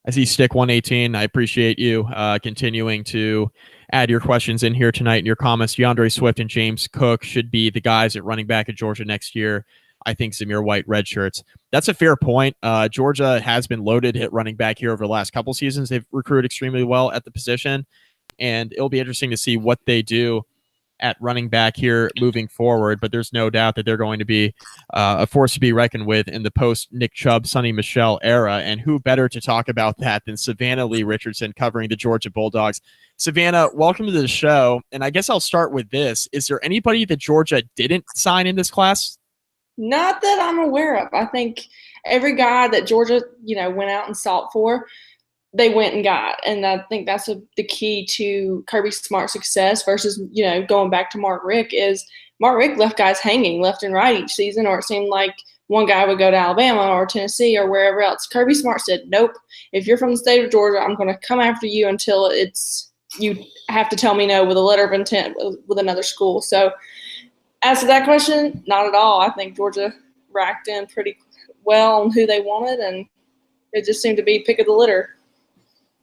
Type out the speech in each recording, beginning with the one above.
I see Stick 118. I appreciate you continuing to add your questions in here tonight and your comments. DeAndre Swift and James Cook should be the guys at running back at Georgia next year. I think Zamir White redshirts. That's a fair point. Georgia has been loaded at running back here over the last couple seasons. They've recruited extremely well at the position, and it'll be interesting to see what they do at running back here moving forward, but there's no doubt that they're going to be a force to be reckoned with in the post-Nick Chubb, Sonny Michel era, and who better to talk about that than Savannah Lee Richardson covering the Georgia Bulldogs. Savannah, welcome to the show, and I guess I'll start with this. Is there anybody that Georgia didn't sign in this class? Not that I'm aware of. I think every guy that Georgia, went out and sought for, they went and got. And I think that's the key to Kirby Smart's success versus, going back to Mark Richt is Mark Richt left guys hanging left and right each season, or it seemed like one guy would go to Alabama or Tennessee or wherever else. Kirby Smart said, nope, if you're from the state of Georgia, I'm going to come after you until you have to tell me no with a letter of intent with another school. So as to that question, not at all. I think Georgia racked in pretty well on who they wanted, and it just seemed to be pick of the litter.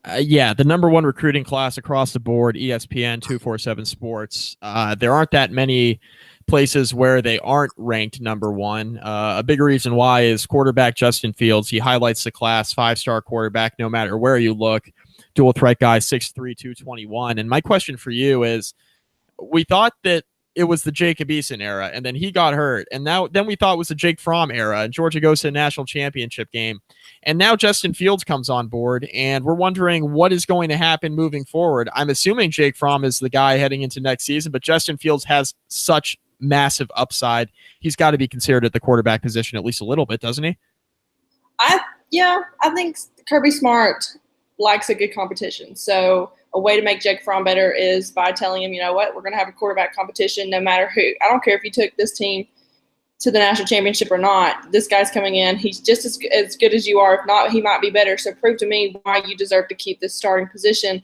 The number one recruiting class across the board, ESPN 247 Sports. There aren't that many places where they aren't ranked number one. A big reason why is quarterback Justin Fields. He highlights the class, 5-star quarterback, no matter where you look. Dual threat guy, 6'3", 221. And my question for you is, we thought that it was the Jacob Eason era, and then he got hurt. And then we thought it was the Jake Fromm era, and Georgia goes to the national championship game. And now Justin Fields comes on board, and we're wondering what is going to happen moving forward. I'm assuming Jake Fromm is the guy heading into next season, but Justin Fields has such massive upside. He's got to be considered at the quarterback position at least a little bit, doesn't he? I think Kirby Smart likes a good competition. So a way to make Jake Fromm better is by telling him, you know what, we're going to have a quarterback competition no matter who. I don't care if you took this team to the national championship or not. This guy's coming in. He's just as good as you are. If not, he might be better. So prove to me why you deserve to keep this starting position.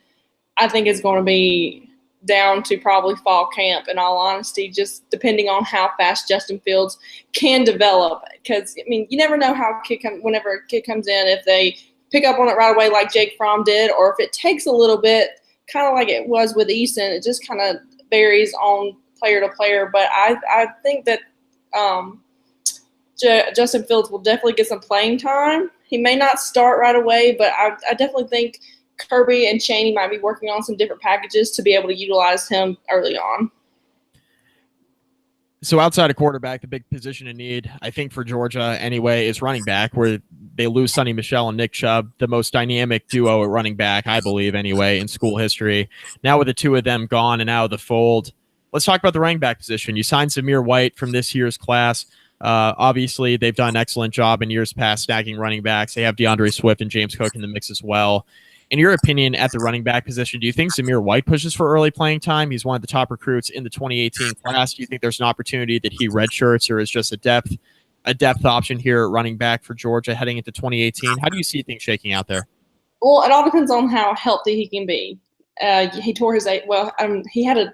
I think it's going to be down to probably fall camp, in all honesty, just depending on how fast Justin Fields can develop. Because, you never know how whenever a kid comes in, if they pick up on it right away like Jake Fromm did, or if it takes a little bit, kind of like it was with Eason. It just kind of varies on player to player. But I think that Justin Fields will definitely get some playing time. He may not start right away, but I definitely think Kirby and Chaney might be working on some different packages to be able to utilize him early on. So outside of quarterback, the big position in need, I think for Georgia anyway, is running back, where they lose Sonny Michel and Nick Chubb, the most dynamic duo at running back, I believe anyway, in school history. Now with the two of them gone and out of the fold, let's talk about the running back position. You signed Zamir White from this year's class. Obviously, they've done an excellent job in years past stacking running backs. They have DeAndre Swift and James Cook in the mix as well. In your opinion, at the running back position, do you think Zamir White pushes for early playing time? He's one of the top recruits in the 2018 class. Do you think there's an opportunity that he redshirts, or is just a depth option here at running back for Georgia heading into 2018? How do you see things shaking out there? Well, it all depends on how healthy he can be. He tore his he had a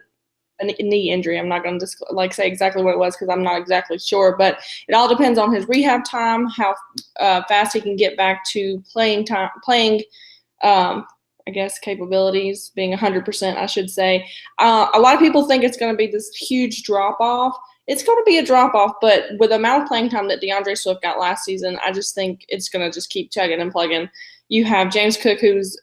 knee injury. I'm not going to say exactly what it was because I'm not exactly sure, but it all depends on his rehab time, how fast he can get back to playing capabilities, being 100%, I should say. A lot of people think it's going to be this huge drop-off. It's going to be a drop-off, but with the amount of playing time that DeAndre Swift got last season, I just think it's going to just keep chugging and plugging. You have James Cook, who's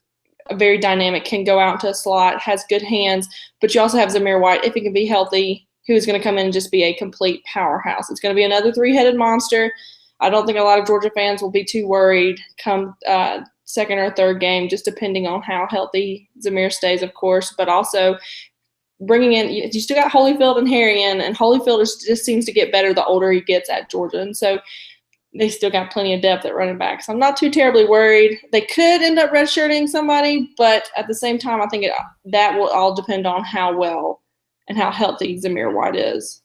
very dynamic, can go out into a slot, has good hands, but you also have Zamir White, if he can be healthy, who's going to come in and just be a complete powerhouse. It's going to be another three-headed monster. I don't think a lot of Georgia fans will be too worried come second or third game, just depending on how healthy Zamir stays, of course, but also bringing in, you still got Holyfield and Harry in, and Holyfield just seems to get better the older he gets at Georgia, and so they still got plenty of depth at running back. So I'm not too terribly worried. They could end up redshirting somebody, but at the same time, I think that will all depend on how well and how healthy Zamir White is.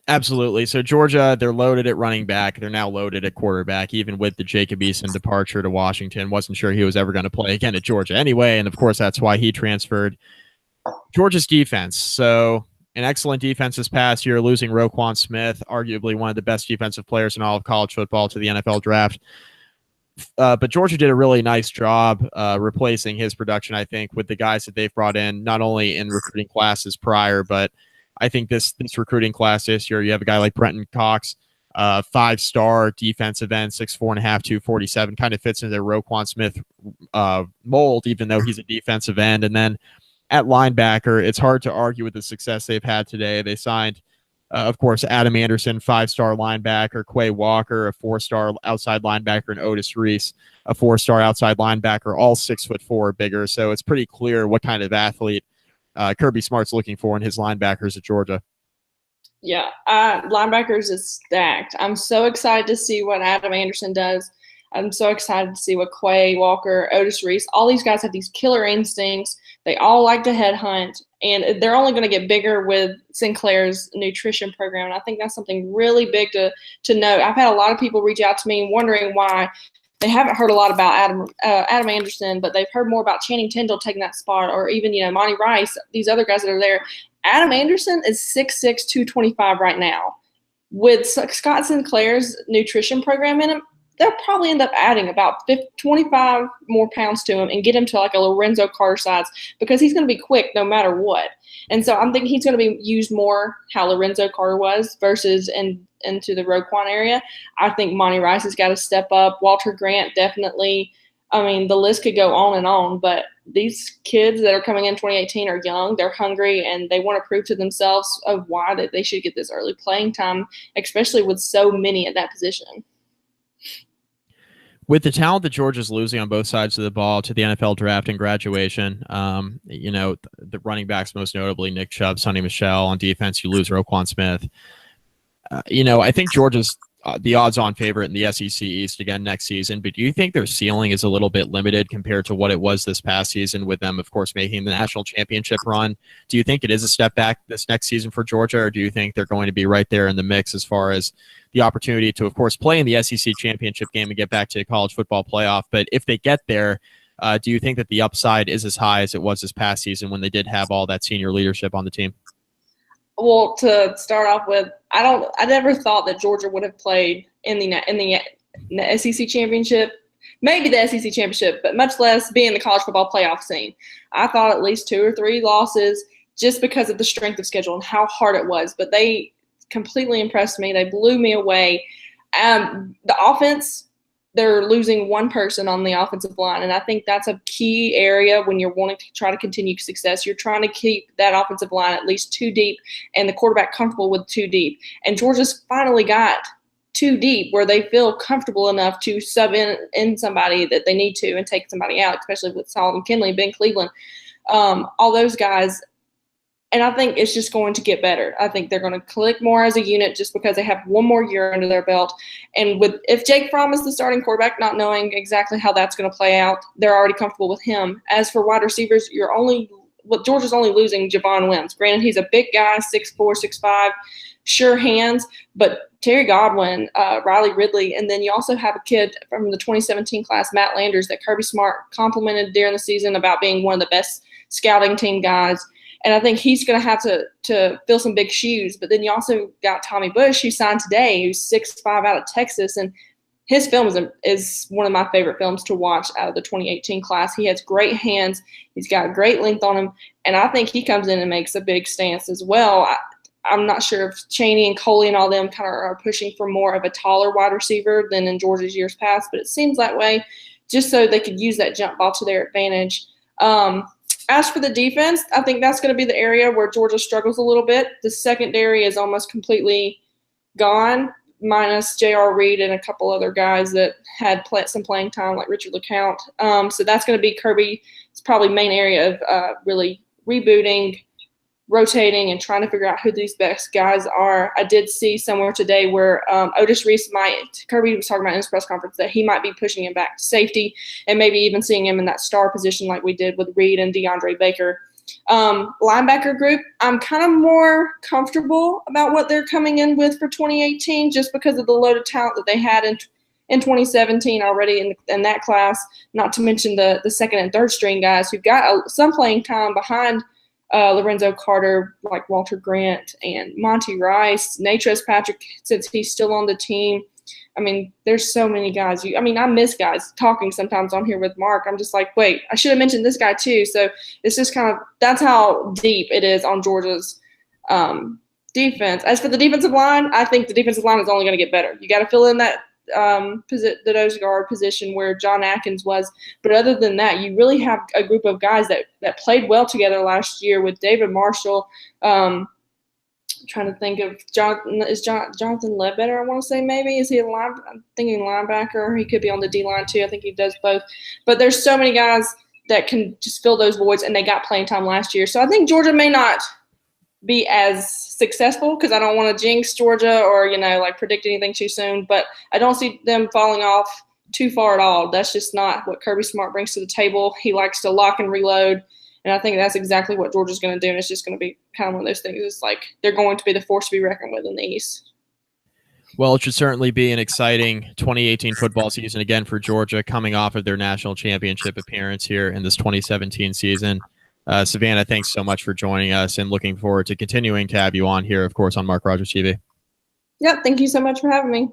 Absolutely. So Georgia, they're loaded at running back. They're now loaded at quarterback, even with the Jacob Eason departure to Washington. Wasn't sure he was ever going to play again at Georgia anyway, and of course that's why he transferred. Georgia's defense. So an excellent defense this past year, losing Roquan Smith, arguably one of the best defensive players in all of college football, to the NFL draft. But Georgia did a really nice job replacing his production, I think, with the guys that they've brought in, not only in recruiting classes prior, but I think this recruiting class this year, you have a guy like Brenton Cox, 5-star defensive end, 6'4.5", 247, kind of fits into the Roquan Smith mold, even though he's a defensive end. And then at linebacker, it's hard to argue with the success they've had today. They signed of course, Adam Anderson, 5-star linebacker, Quay Walker, a 4-star outside linebacker, and Otis Reese, a 4-star outside linebacker, all 6'4" or bigger. So it's pretty clear what kind of athlete Kirby Smart's looking for in his linebackers at Georgia. Yeah, linebackers is stacked. I'm so excited to see what Adam Anderson does. I'm so excited to see what Quay Walker, Otis Reese, all these guys have these killer instincts. They all like to headhunt, and they're only going to get bigger with Sinclair's nutrition program. And I think that's something really big to note. I've had a lot of people reach out to me wondering why they haven't heard a lot about Adam Anderson, but they've heard more about Channing Tindall taking that spot, or even, Monty Rice, these other guys that are there. Adam Anderson is 6'6", 225 right now. With Scott Sinclair's nutrition program in him, they'll probably end up adding about 25 more pounds to him and get him to like a Lorenzo Carter size, because he's going to be quick no matter what. And so I'm thinking he's going to be used more how Lorenzo Carter was versus into the Roquan area. I think Monty Rice has got to step up. Walter Grant definitely. I mean, the list could go on, but these kids that are coming in 2018 are young, they're hungry, and they want to prove to themselves of why that they should get this early playing time, especially with so many at that position. With the talent that Georgia's losing on both sides of the ball to the NFL draft and graduation, the running backs, most notably Nick Chubb, Sonny Michel. On defense, you lose Roquan Smith. I think Georgia's the odds-on favorite in the SEC East again next season, but do you think their ceiling is a little bit limited compared to what it was this past season, with them, of course, making the national championship run? Do you think it is a step back this next season for Georgia, or do you think they're going to be right there in the mix as far as the opportunity to, of course, play in the SEC championship game and get back to the college football playoff? But if they get there, do you think that the upside is as high as it was this past season when they did have all that senior leadership on the team? Well, to start off with, I never thought that Georgia would have played in the SEC championship, maybe the SEC championship, but much less be in the college football playoff scene. I thought at least 2 or 3 losses just because of the strength of schedule and how hard it was. But they completely impressed me. They blew me away. The offense, they're losing one person on the offensive line, and I think that's a key area when you're wanting to try to continue success. You're trying to keep that offensive line at least 2 deep and the quarterback comfortable with 2 deep. And Georgia's finally got 2 deep where they feel comfortable enough to sub in somebody that they need to and take somebody out, especially with Solomon Kinley, Ben Cleveland, all those guys. And I think it's just going to get better. I think they're going to click more as a unit just because they have one more year under their belt. And if Jake Fromm is the starting quarterback, not knowing exactly how that's going to play out, they're already comfortable with him. As for wide receivers, Georgia's only losing Javon Wims. Granted, he's a big guy, 6'4", 6'5", sure hands, but Terry Godwin, Riley Ridley, and then you also have a kid from the 2017 class, Matt Landers, that Kirby Smart complimented during the season about being one of the best scouting team guys. And I think he's going to have to fill some big shoes. But then you also got Tommy Bush, who signed today, who's 6'5" out of Texas. And his film is one of my favorite films to watch out of the 2018 class. He has great hands. He's got great length on him. And I think he comes in and makes a big stance as well. I'm not sure if Chaney and Coley and all them kind of are pushing for more of a taller wide receiver than in Georgia's years past. But it seems that way just so they could use that jump ball to their advantage. As for the defense, I think that's going to be the area where Georgia struggles a little bit. The secondary is almost completely gone, minus J.R. Reed and a couple other guys that had some playing time, like Richard LeCount. So that's going to be Kirby's probably main area of really rebooting, rotating, and trying to figure out who these best guys are. I did see somewhere today where Otis Reese Kirby was talking about in his press conference that he might be pushing him back to safety and maybe even seeing him in that star position like we did with Reed and DeAndre Baker. Linebacker group, I'm kind of more comfortable about what they're coming in with for 2018 just because of the load of talent that they had in 2017 already in that class, not to mention the second and third string guys who got some playing time behind Lorenzo Carter, like Walter Grant and Monty Rice, Natrez Patrick, since he's still on the team. I mean, there's so many guys. I miss guys talking sometimes on here with Mark. I'm just like, wait, I should have mentioned this guy too. So it's just kind of that's how deep it is on Georgia's defense. As for the defensive line, I think the defensive line is only going to get better. You got to fill in that the nose guard position where John Atkins was. But other than that, you really have a group of guys that played well together last year with David Marshall. Trying to think of Jonathan Ledbetter, I want to say maybe. Is he a I'm thinking linebacker. He could be on the D-line too. I think he does both. But there's so many guys that can just fill those voids, and they got playing time last year. So I think Georgia may not be as successful because I don't want to jinx Georgia or, like predict anything too soon. But I don't see them falling off too far at all. That's just not what Kirby Smart brings to the table. He likes to lock and reload. And I think that's exactly what Georgia's going to do, and it's just going to be kind of one of those things. It's like they're going to be the force to be reckoned with in the East. Well, it should certainly be an exciting 2018 football season again for Georgia, coming off of their national championship appearance here in this 2017 season. Savannah, thanks so much for joining us, and looking forward to continuing to have you on here, of course, on Mark Rogers TV. Yep, thank you so much for having me.